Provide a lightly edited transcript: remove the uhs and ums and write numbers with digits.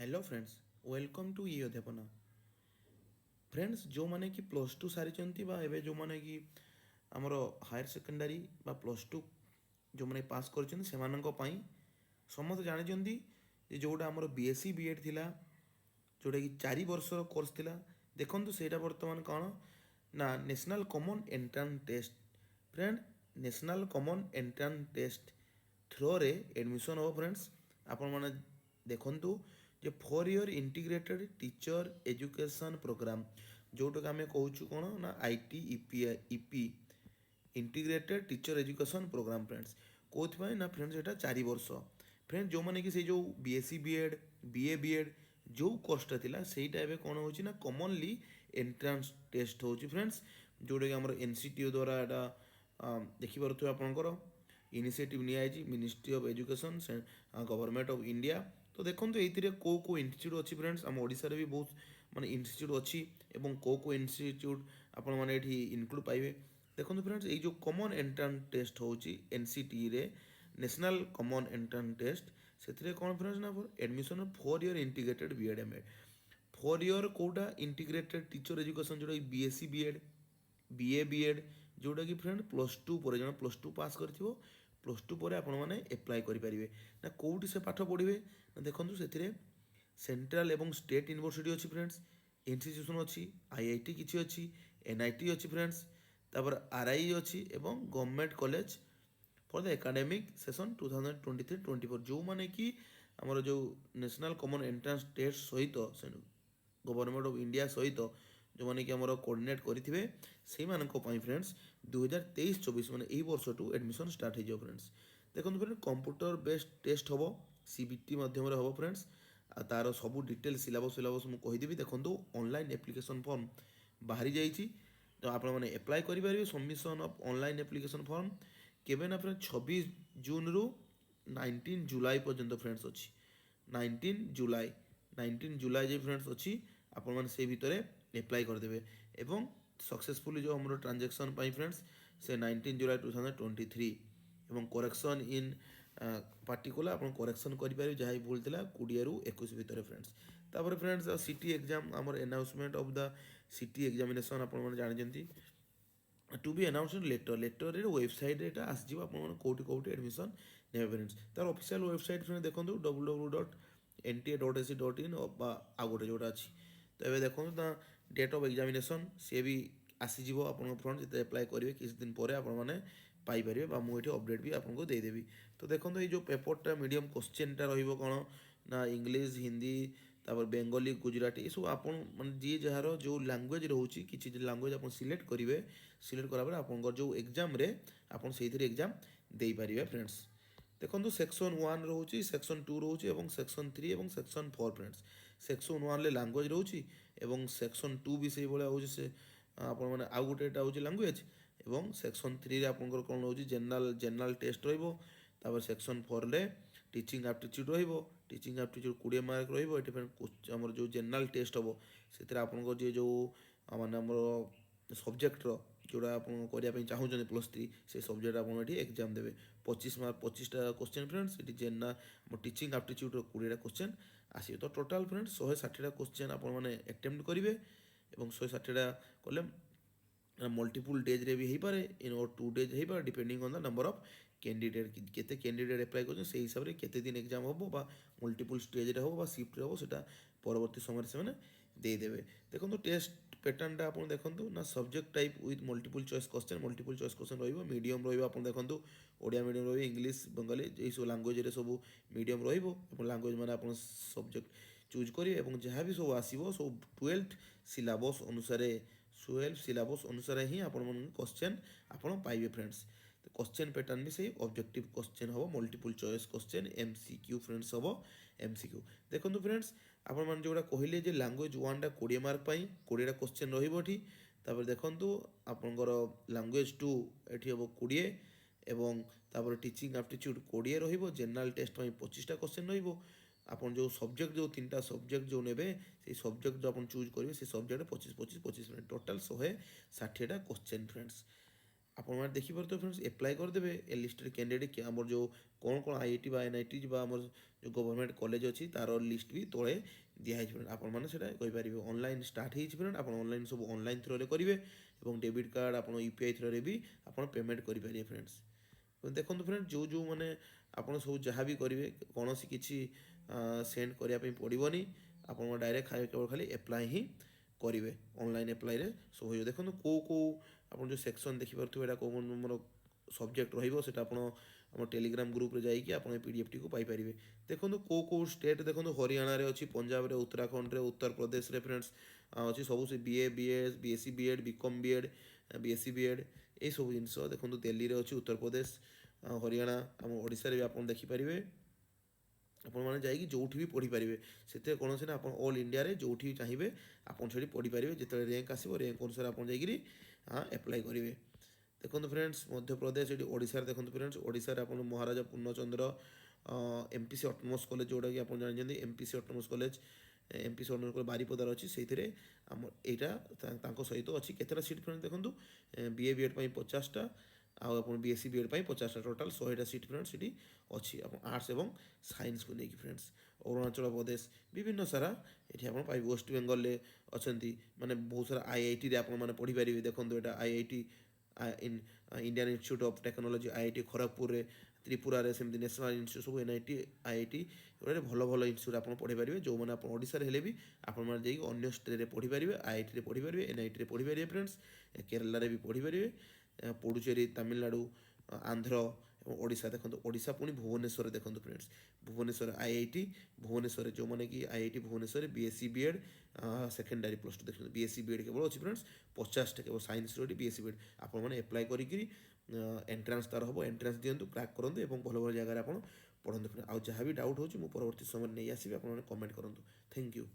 Hello friends, welcome to E Adhyapana. Friends जो माने कि प्लस टू सारी एवं जो माने कि आमर हायर सेकेंडरी प्लस टू जो माने पास कर समस्त जानते जोटा आमर बीएससी बीएड थिला जोटा कि 4 वर्षर कोर्स थिला। देखो सेटा बर्तमान कौन ना national common entrance test. Friend national common entrance test through रे एडमिशन हो फ्रेंड्स। आपण मैंने देखु जे 4 year integrated teacher education programme जोटा आम कहूँ कौन ना ITEP integrated teacher education programme friends कौन ना फ्रेंड्स यहाँ 4 वर्ष। फ्रेंड्स जो मैंने कि से जो बीएससी बीएड बीए बीएड जो कोर्सटा थिला सेटा एबे कौन होची ना कॉमनली एंट्रांस टेस्ट होची फ्रेंड्स जोटा कि हमर एनसीटीओ द्वारा एटा देखि पारुथबे आपनकर इनिशिएटिव नियाଯାଇଛି ministry of education government of India. तो देखो ये कौ इन्यूट अच्छी फ्रेंड्स आम ओडिशा भी बहुत माने इन्यूट अच्छी एवं कौ इन्यूट आपण मैंने इनक्लूड पाइबे। देखो फ्रेंड्स ये जो कॉमन एंट्रांस टेस्ट होची एनसीटी रे नेशनल कॉमन एंट्रांस टेस्ट से कौन फ्रेंड्स ना admission 4 year integrated BEd MEd 4 year कौटा इंटीग्रेटेड टीचर एजुकेशन जोटा बीएससी बीएड बीए बीएड जोटा कि फ्रेंड प्लस टू पर जो प्लस टू पास कर प्लस टू पर आपण मैंने एप्लाय करेंगे ना कौटी से पाठ पढ़े ना देखो से सेंट्रल एवं स्टेट यूनिवर्सिटी अच्छी फ्रेंड्स इंस्टीट्यूशन अच्छी आईआईटी किसी अच्छी एनआईटी अच्छी फ्रेंड्स तापर आरआई अच्छी एवं government college for the academic session 2023-24 जो माने कि आमर जो नेशनल कॉमन एंट्रांस टेस्ट सहित गवर्नमेंट ऑफ इंडिया सहित जो मैंने कि आमर कोऑर्डिनेट करेंगे से फ्रेंड्स 2023-24 मैंने यही वर्ष टू एडमिशन स्टार्ट हो फ्रेंड्स। देखो फ्रेंड कंप्यूटर बेस्ड टेस्ट हम सीबीटी मध्यम हम फ्रेंड्स तार सब डिटेल सिलेबस सिलेबस मुझे कहीदेवी। देखो ऑनलाइन एप्लिकेशन फॉर्म बाहरी जाइए तो आप एप्लाय करेंगे submission of online application form केवे ना फ्रेंड 26 जून रु 19 जुलाई पर्यंत फ्रेंड्स अच्छी 19 जुलाई जे फ्रेंड्स अच्छी आपण मैंने से भितर एप्लाय करदे एवं सक्सेसफुली जो हमारे ट्रांजेक्शन फ्रेंड्स से 19 जुलाई 2023 एवं करेक्शन इन पार्टिकुलर आप करेक्शन करेंगे जहाँ भूल था 20 रु 21 भितर फ्रेंड्स। तापर फ्रेंड्स सिटी एग्जाम आमर announcement of the city examination आप जानते to be announced later later website एटा आसो आप कौटी कौटी एडमिशन ने फ्रेंड्स तार ऑफिशियल वेबसाइट फ्रेंड देखो www.nta.ac.in आ गोटे जोटा अच्छी। तो ये देखो डेट ऑफ एग्जामिनेशन सी भी आसीज आप फ्रंट जिते एप्लाय करेंगे किसी दिन पर आपने पाइपर मुझे अपडेट भी आपको देदेवी। तो देखो ये जो पेपरटा मीडियम क्वेश्चनटा रहा ना इंग्लीश हिंदी तापर बेंगली गुजराटी ये सब आप जी जार जो लैंग्वेज रोचे किसी लैंग्वेज आप सिलेक्ट करेंगे सिलेक्ट करापर आप जो एग्जाम आप एग्जाम दे पारे फ्रेंड्स। देखो सेक्शन 1 रोचे सेक्शन 2 रोचे और सेक्शन 3 और सेक्शन 4 फ्रेंड्स सेक्शन 1 लैंग्वेज रोचे और सेक्शन 2 भी से भाया हो आपने आउ गोटे हूँ लैंग्वेज और सेक्शन 3 आपंकर कौन रोचे जनरल जनरल टेस्ट रहा सेक्शन 4 रे teaching aptitude teaching aptitude 20 mark रही जो जनरल टेस्ट हम से आप जो मानने सब्जेक्टर जोड़ा आप चाहते प्लस 3 से सब्जेक्ट आप एग्जाम देवे 25 मार्क 25टा क्वेश्चन फ्रेंड्स ये जेना टीचिंग एप्टीट्यूड 20टा क्वेश्चन आस तो टोटाल फ्रेंड्स 160टा क्वेश्चन आपने अटेम्प्ट करेंगे और 160टा कले मल्टीपुल डेज रे भी हो पारे इन और 2 डेज हो पारे depending on the number of candidate केते कैंडिडेट एप्लाय कर से हिसाब से केते दिन एग्जाम हम मल्टीपुल स्टेज रे हो शिफ्ट रे हो सेटा परवर्ती समय से देदेवे। देखो टेस्ट पैटर्नटा आप देखो ना subject type with multiple choice question medium रहा देखो ओडिया मीडियम रही इंग्लीश बंगाली यही सब लैंग्वेज सब मीडियम रैंग्वेज मैंने आप सब्जेक्ट चूज करेंगे जहाँ भी सब आसो सब 12th सिलेबस अनुसार 12 सिलेबस अनुसार ही आप क्वेश्चन आप पाइबे फ्रेंड्स। तो क्वेश्चन पैटर्न भी सही ऑब्जेक्टिव क्वेश्चन हम multiple choice question MCQ friends हम एमसीक्यू। देखो फ्रेंड्स आपने जोड़ा कहले लैंग्वेज 1 टा 20 मार्क 20टा क्वेश्चन रही देखो आपंकर लैंग्वेज 2 ये हम 20 एवं तापर टीचिंग एप्टीट्यूड 20 रनरल टेस्ट 25टा क्वेश्चन आप जो सब्जेक्ट जो 3टा सब्जेक्ट जो ने से सब्जेक्ट जो आप चूज करेंगे से सब्जेक्ट 25 मिनट टोटाल 160टा क्वेश्चन फ्रेंड्स आप देखिए फ्रेंड्स एप्लाय करदे ए लिस्टेड कैंडिडेट आम जो कौन कौन आईआईटी एनआईटी आम ଯେଉଁ ଗଭର୍ଣ୍ଣମେଣ୍ଟ କଲେଜ ଅଛି ତାର ଲିଷ୍ଟ ବି ତଳେ ଦିଆହେଇଛି ଫ୍ରେଣ୍ଡ। ଆପଣମାନେ ସେଇଟା କହିପାରିବେ ଅନଲାଇନ୍ ଷ୍ଟାର୍ଟ ହେଇଛି ଫ୍ରେଣ୍ଡ। ଆପଣ ଅନଲାଇନ୍ ସବୁ ଅନଲାଇନ୍ ଥ୍ରୋରେ କରିବେ ଏବଂ ଡେବିଟ୍ କାର୍ଡ଼ ଆପଣ UPI ଥ୍ରୋରେ ବି ଆପଣ ପେମେଣ୍ଟ କରିପାରିବେ ଫ୍ରେଣ୍ଡସ୍। ଦେଖନ୍ତୁ ଫ୍ରେଣ୍ଡ ଯେଉଁ ମାନେ ଆପଣ ସବୁ ଯାହା ବି କରିବେ କୌଣସି କିଛି ସେଣ୍ଡ କରିବା ପାଇଁ ପଡ଼ିବନି। ଆପଣଙ୍କ ଡାଇରେକ୍ଟ କେବଳ ଖାଲି ଆପ୍ଲାଏ ହିଁ କରିବେ। ଅନଲାଇନ୍ ଆପ୍ଲାଇରେ ସବୁ ହେଇଯିବ। ଦେଖନ୍ତୁ କେଉଁ ଆପଣ ଯେଉଁ ସେକ୍ସନ୍ ଦେଖିପାରୁଥିବେ ଏଇଟା କେଉଁ ମୋର ସବଜେକ୍ଟ ରହିବ ସେଇଟା ଆପଣ ଆମ ଟେଲିଗ୍ରାମ ଗ୍ରୁପ୍ରେ ଯାଇକି ଆପଣ ଏ PDFଟିକୁ ପାଇପାରିବେ। ଦେଖନ୍ତୁ କେଉଁ ଷ୍ଟେଟ୍ ଦେଖନ୍ତୁ ହରିୟାଣାରେ ଅଛି, ପଞ୍ଜାବରେ, ଉତ୍ତରାଖଣ୍ଡରେ, ଉତ୍ତରପ୍ରଦେଶରେ ଫ୍ରେଣ୍ଡସ୍ ଅଛି ସବୁ ସେ BA BS BSc BEd BCom BEd BSc BEd ଏଇସବୁ ଜିନିଷ ଦେଖନ୍ତୁ ଦିଲ୍ଲୀରେ ଅଛି, ଉତ୍ତରପ୍ରଦେଶ, ହରିୟାଣା, ଆମ ଓଡ଼ିଶାରେ ବି ଆପଣ ଦେଖିପାରିବେ। ଆପଣମାନେ ଯାଇକି ଯେଉଁଠି ବି ପଢ଼ିପାରିବେ, ସେଥିରେ କୌଣସି ନା ଆପଣ ଅଲ୍ ଇଣ୍ଡିଆରେ ଯେଉଁଠି ଚାହିଁବେ ଆପଣ ସେଠି ପଢ଼ିପାରିବେ। ଯେତେବେଳେ ର୍ୟାଙ୍କ ଆସିବ ର୍ୟାଙ୍କ ଅନୁସାରେ ଆପଣ ଯାଇକିରି ଆପ୍ଲାଏ କରିବେ। ଦେଖନ୍ତୁ ଫ୍ରେଣ୍ଡସ୍ ମଧ୍ୟପ୍ରଦେଶ, ଏଠି ଓଡ଼ିଶାରେ ଦେଖନ୍ତୁ ଫ୍ରେଣ୍ଡସ୍ ଓଡ଼ିଶାରେ ଆପଣ ମହାରାଜା ପୂର୍ଣ୍ଣଚନ୍ଦ୍ର MPC ଅଟୋନମସ୍ କଲେଜ ଯେଉଁଟାକି ଆପଣ ଜାଣିଛନ୍ତି MPC autonomous college MPC autonomous college ବାରିପଦାର ଅଛି। ସେଇଥିରେ ଆମ ଏଇଟା ତାଙ୍କ ସହିତ ଅଛି କେତେଟା ସିଟ୍ ଫ୍ରେଣ୍ଡ ଦେଖନ୍ତୁ BA BEd ପାଇଁ 50ଟା ଆଉ ଆପଣ BSc BEd ପାଇଁ 50ଟା ଟୋଟାଲ୍ 100ଟା ସିଟ୍ ଫ୍ରେଣ୍ଡ ସେଠି ଅଛି ଆପଣ ଆର୍ଟ୍ସ ଏବଂ ସାଇନ୍ସକୁ ନେଇକି ଫ୍ରେଣ୍ଡସ୍। ଅରୁଣାଚଳ ପ୍ରଦେଶ ବିଭିନ୍ନ ସାରା ଏଠି ଆପଣ ପାଇବେ। ୱେଷ୍ଟବେଙ୍ଗଲରେ ଅଛନ୍ତି ମାନେ ବହୁତ ସାରା IITରେ ଆପଣମାନେ ପଢ଼ିପାରିବେ। ଦେଖନ୍ତୁ ଏଇଟା IIT Indian institute of technology IIT ଖଡ଼ଗପୁରରେ, ତ୍ରିପୁରାରେ ସେମିତି ନ୍ୟାସନାଲ୍ ଇନଷ୍ଟିଚ୍ୟୁଟ୍ ସବୁ NIT IIT ଏଗୁଡ଼ାରେ ଭଲ ଭଲ ଇନଷ୍ଟିଚ୍ୟୁଟ୍ ଆପଣ ପଢ଼ିପାରିବେ। ଯେଉଁମାନେ ଆପଣ ଓଡ଼ିଶାରେ ହେଲେ ବି ଆପଣମାନେ ଯାଇକି ଅନ୍ୟ ଷ୍ଟେଟ୍ରେ ପଢ଼ିପାରିବେ। IITରେ ପଢ଼ିପାରିବେ, NITରେ ପଢ଼ିପାରିବେ ଫ୍ରେଣ୍ଡସ୍। କେରଳାରେ ବି ପଢ଼ିପାରିବେ, ପୁଡୁଚେରୀ, ତାମିଲନାଡ଼ୁ, ଆନ୍ଧ୍ର ଏବଂ ଓଡ଼ିଶା। ଦେଖନ୍ତୁ ଓଡ଼ିଶା ପୁଣି ଭୁବନେଶ୍ୱରରେ ଦେଖନ୍ତୁ ଫ୍ରେଣ୍ଡସ୍ ଭୁବନେଶ୍ୱର IIT ଭୁବନେଶ୍ୱରରେ ଯେଉଁମାନେ କି IIT ଭୁବନେଶ୍ୱରରେ BSc BEd ସେକେଣ୍ଡାରୀ +2 ଦେଖନ୍ତୁ BSc BEd କେବଳ ଅଛି ଫ୍ରେଣ୍ଡସ୍ 50ଟା କେବଳ ସାଇନ୍ସର ଏଠି BSc BEd ଆପଣମାନେ ଆପ୍ଲାଏ କରିକିରି ଏଣ୍ଟ୍ରାନ୍ସ ତାର ହେବ, ଏଣ୍ଟ୍ରାନ୍ସ ଦିଅନ୍ତୁ, କ୍ରାକ୍ କରନ୍ତୁ ଏବଂ ଭଲ ଭଲ ଜାଗାରେ ଆପଣ ପଢ଼ନ୍ତୁ। ଆଉ ଯାହା ବି ଡାଉଟ୍ ହେଉଛି ମୁଁ ପରବର୍ତ୍ତୀ ସମୟରେ ନେଇ ଆସିବି, ଆପଣମାନେ କମେଣ୍ଟ କରନ୍ତୁ। Thank you.